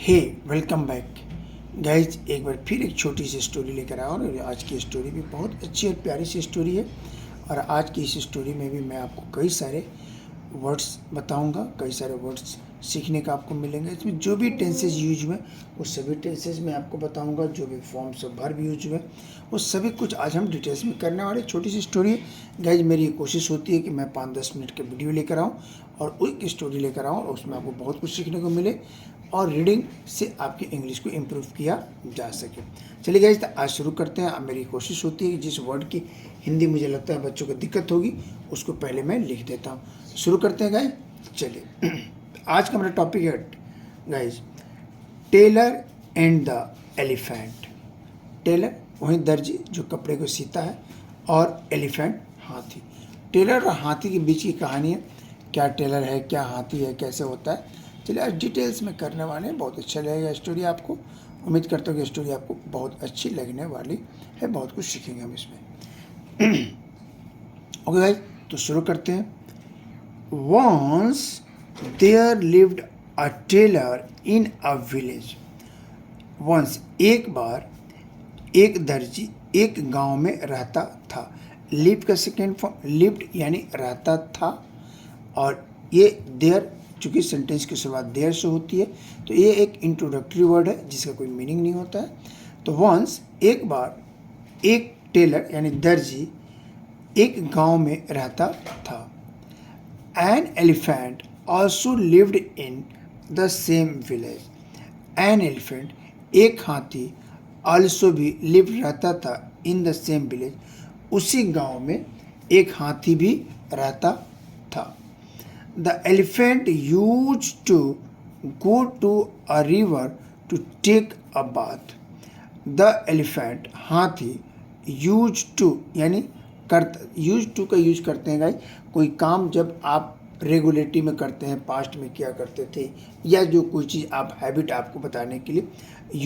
हे welcome back guys. एक बार फिर एक छोटी सी स्टोरी लेकर आया और आज की स्टोरी भी बहुत अच्छी और प्यारी सी स्टोरी है। और आज की इस स्टोरी में भी मैं आपको कई सारे वर्ड्स बताऊंगा, कई सारे वर्ड्स सीखने का आपको मिलेंगे। इसमें जो भी टेंसेज यूज हुए वो सभी टेंसेज मैं आपको बताऊंगा, जो भी फॉर्म्स ऑफ वर्ब यूज हुए वो सभी कुछ आज हम डिटेल्स में करने वाले। छोटी सी स्टोरी है गाइज। मेरी कोशिश होती है कि मैं 5-10 मिनट के वीडियो लेकर आऊँ और एक स्टोरी लेकर आऊँ और उसमें आपको बहुत कुछ सीखने को मिले और रीडिंग से आपकी इंग्लिश को इम्प्रूव किया जा सके। चलिए गाइज, तो आज शुरू करते हैं। अब मेरी कोशिश होती है कि जिस वर्ड की हिंदी मुझे लगता है बच्चों को दिक्कत होगी उसको पहले मैं लिख देता हूँ। शुरू करते हैं गाइज। चलिए आज का मेरा टॉपिक है guys, tailor and the elephant. Tailor वही दर्जी जो कपड़े को सीता है और एलिफेंट हाथी। टेलर और हाथी के बीच की कहानी है। क्या टेलर है, क्या हाथी है, कैसे होता है, चलिए आज डिटेल्स में करने वाले हैं। बहुत अच्छा लगेगा स्टोरी आपको। उम्मीद करता हूँ कि स्टोरी आपको बहुत अच्छी लगने वाली है। बहुत कुछ सीखेंगे हम इसमें। ओके गाइस, तो शुरू करते हैं। Once there lived a tailor in a village. Once एक बार एक दर्जी एक गांव में रहता था। लिव का सेकेंड फॉर्म लिव्ड यानी रहता था, और ये देयर चूँकि सेंटेंस की शुरुआत देयर से होती है तो ये एक इंट्रोडक्टरी वर्ड है जिसका कोई मीनिंग नहीं होता है। तो वंस एक बार एक टेलर यानी दर्जी एक गांव में रहता था। An elephant also lived in the same village. An elephant एक हाथी ऑल्सो भी लिव रहता था इन द सेम विलेज। उसी गांव में एक हाथी भी रहता था। The elephant used to go to a river to take a bath. The elephant हाथी used to यानी करता, used to का यूज करते हैं गाइस कोई काम जब आप रेगुलेटरी में करते हैं, पास्ट में क्या करते थे, या जो कोई चीज़ आप हैबिट आपको बताने के लिए।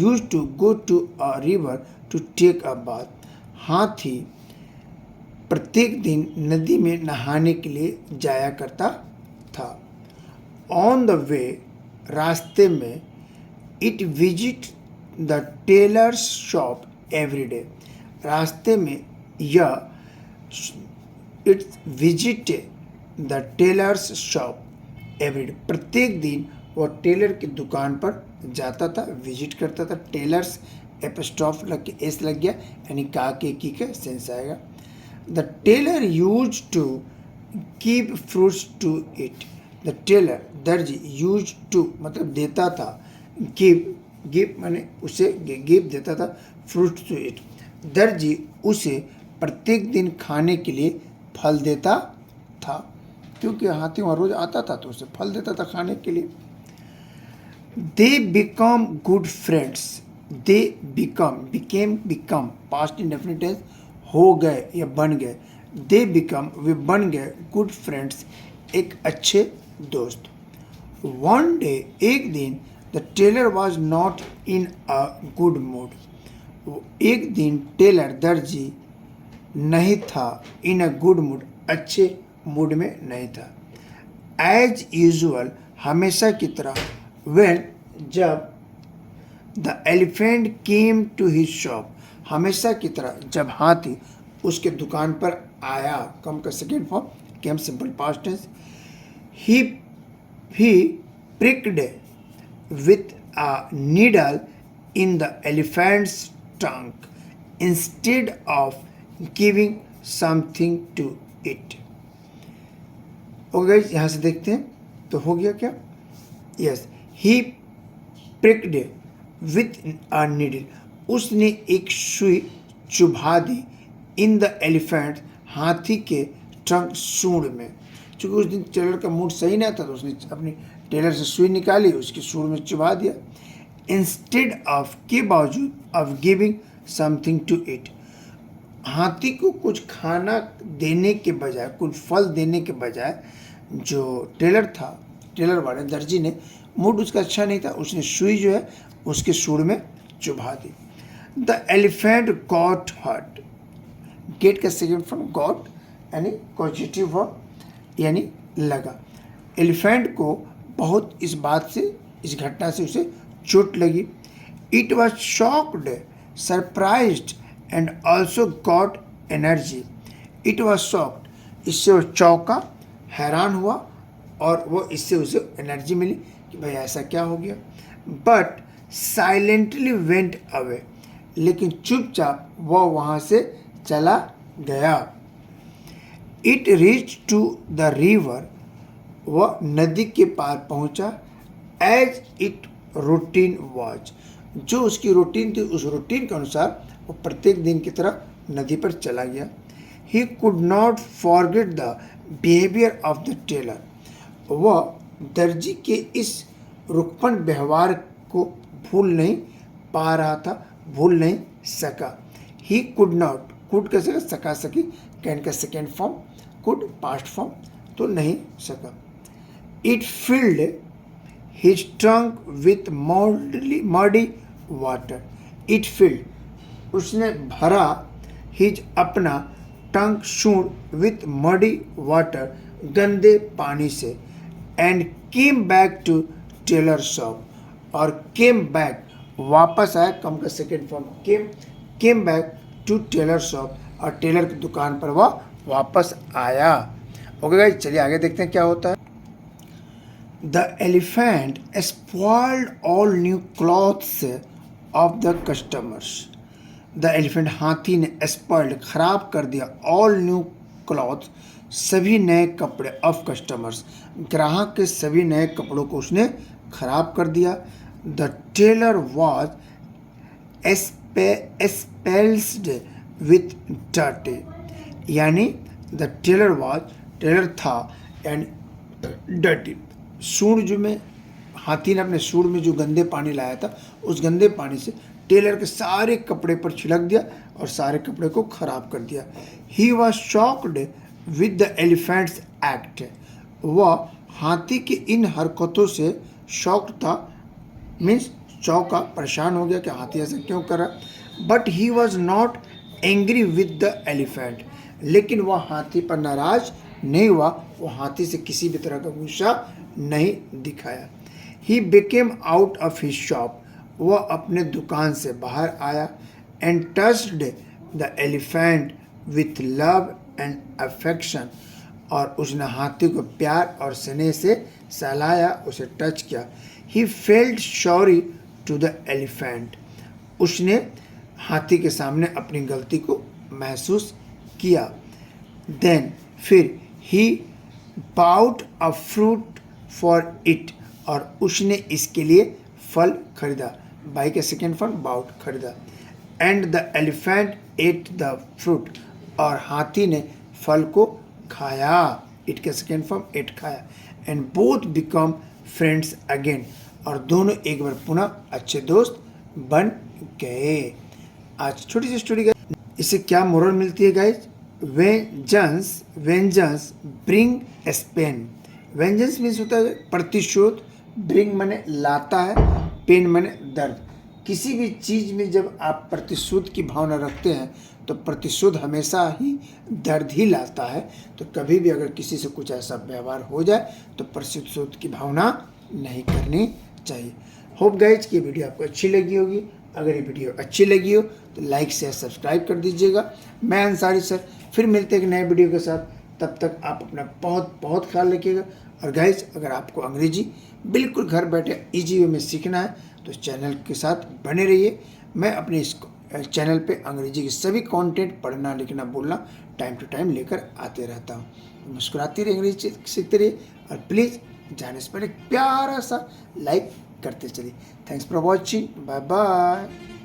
used to go to a river to take a bath। हाथी प्रत्येक दिन नदी में नहाने के लिए जाया करता था। ऑन द वे रास्ते में it visit the tailor's shop every day. रास्ते में यह it visit the tailor's shop every day. प्रत्येक दिन वह टेलर की दुकान पर जाता था, विजिट करता था। टेलर्स एपस्ट्रॉफ लग के एस लग गया यानी का के की का सेंस आएगा। The tailor use to give fruits to it. The tailor दर्जी यूज टू मतलब देता था, गिव माने उसे गिव देता था, फ्रूट्स टू इट दर्जी उसे प्रत्येक दिन खाने के लिए फल देता था, क्योंकि हाथी वहाँ रोज आता था तो उसे फल देता था खाने के लिए। They become good friends. They become past indefinite tense हो गए या बन गए। दे बिकम वे बन गए गुड फ्रेंड्स एक अच्छे दोस्त। वन डे एक दिन the tailor was not in a good mood. एक दिन टेलर दर्जी नहीं था इन अ गुड मूड अच्छे मूड में नहीं था। एज यूजुअल हमेशा की तरह वेन जब the elephant came to his shop. हमेशा की तरह जब हाथी उसके दुकान पर आया, कम का second form came simple past tense. he pricked with a needle in the elephant's trunk instead of giving something to it। Okay, यहाँ से देखते हैं तो हो गया क्या। Yes, he pricked with a needle, उसने एक सुई चुभा दी। इन द एलिफेंट हाथी के ट्रंक सूंड में। चूँकि उस दिन टेलर का मूड सही नहीं था तो उसने अपनी टेलर से सुई निकाली, उसकी सूंड में चुभा दिया। इंस्टेड ऑफ के बावजूद of giving something to it. हाथी को कुछ खाना देने के बजाय, कुछ फल देने के बजाय जो टेलर था, टेलर वाले दर्जी ने, मूड उसका अच्छा नहीं था, उसने सुई जो है उसके सूंड में चुभा दी। The elephant got hurt. Get का सेकेंड फॉर्म गॉट यानी पॉजिटिव वर्ब यानी लगा। एलिफेंट को बहुत इस बात से, इस घटना से उसे चोट लगी। It was shocked, surprised and also got energy. It was shocked, इससे वो चौंका, हैरान हुआ, और वो इससे उसे एनर्जी मिली कि भाई ऐसा क्या हो गया। बट साइलेंटली वेंट अवे, लेकिन चुपचाप वह वहाँ से चला गया। It reach to the river, वह नदी के पार पहुँचा। एज इट रूटीन वॉज, जो उसकी रूटीन थी उस रूटीन के अनुसार वो प्रत्येक दिन की तरह नदी पर चला गया। He could not forget the behaviour of the tailor, वह दर्जी के इस रुखपन व्यवहार को भूल नहीं पा रहा था, भूल नहीं सका। ही कुड नॉट, कुड कैसे सका सकी, कैन का second form, could past form, तो नहीं सका। It filled his tongue with muddy water. It filled, उसने भरा, हिज अपना, टंग सूंड, विथ मडी वाटर, गंदे पानी से। And came back to tailor shop, और केम बैक, वापस आया, कम का second form came back to tailor shop, और टेलर की दुकान पर वह वापस आया। ओके गाइस, चलिए आगे देखते हैं क्या होता है। The elephant spoiled all new clothes of the customers. The elephant, हाथी ने स्पॉइल्ड, खराब कर दिया, ऑल न्यू क्लॉथ, सभी नए कपड़े, ऑफ कस्टमर्स, ग्राहक के सभी नए कपड़ों को उसने खराब कर दिया। The tailor was spoiled with dirt, यानी द टेलर वॉज, टेलर था, एंड डर्टी, सूंड जो में, हाथी ने अपने सूंड में जो गंदे पानी लाया था उस गंदे पानी से टेलर के सारे कपड़े पर छिड़क दिया और सारे कपड़े को खराब कर दिया। He was shocked with the elephants act, वह हाथी की इन हरकतों से शॉक्ड था, मीन्स चौंका, परेशान हो गया कि हाथी ऐसा क्यों कर रहा। But he was not angry with the elephant, लेकिन वह हाथी पर नाराज नहीं हुआ, वो हाथी से किसी भी तरह का गुस्सा नहीं दिखाया। He became out of his shop, वह अपने दुकान से बाहर आया। And touched the elephant with love and affection, और उसने हाथी को प्यार और स्नेह से सहलाया, उसे टच किया। He felt sorry to the elephant, उसने हाथी के सामने अपनी गलती को महसूस किया। देन, फिर, he bought a fruit for it, और उसने इसके लिए फल खरीदा, बाई के सेकेंड फॉर्म बाउट, खरीदा। And the elephant ate the fruit, और हाथी ने फल को खाया, इट के सेकेंड फॉर्म एट, खाया। And both become friends again, और दोनों एक बार पुनः अच्छे दोस्त बन गए। आज छोटी सी स्टोरी, इससे क्या मोरल मिलती है guys? Vengeance bring pain. Vengeance means होता है प्रतिशोध, ब्रिंग माने लाता है, पेन माने दर्द। किसी भी चीज़ में जब आप प्रतिशोध की भावना रखते हैं तो प्रतिशोध हमेशा ही दर्द ही लाता है। तो कभी भी अगर किसी से कुछ ऐसा व्यवहार हो जाए तो प्रतिशोध की भावना नहीं करनी चाहिए। होप गाइज कि वीडियो आपको अच्छी लगी होगी। अगर ये वीडियो अच्छी लगी हो तो लाइक शेयर सब्सक्राइब कर दीजिएगा। मैं अंसारी सर फिर मिलते हैं एक नए वीडियो के साथ। तब तक आप अपना बहुत बहुत ख्याल रखिएगा। और गाइज अगर आपको अंग्रेजी बिल्कुल घर बैठे इजी वे में सीखना है तो इस चैनल के साथ बने रहिए। मैं अपने इस चैनल पे अंग्रेजी के सभी कंटेंट पढ़ना लिखना बोलना टाइम टू टाइम लेकर आते रहता हूँ। मुस्कुराते रहिए, अंग्रेजी सीखते रहिए, और प्लीज़ जाने से पहले प्यारा सा लाइक करते चलिए। Thanks for watching, bye bye.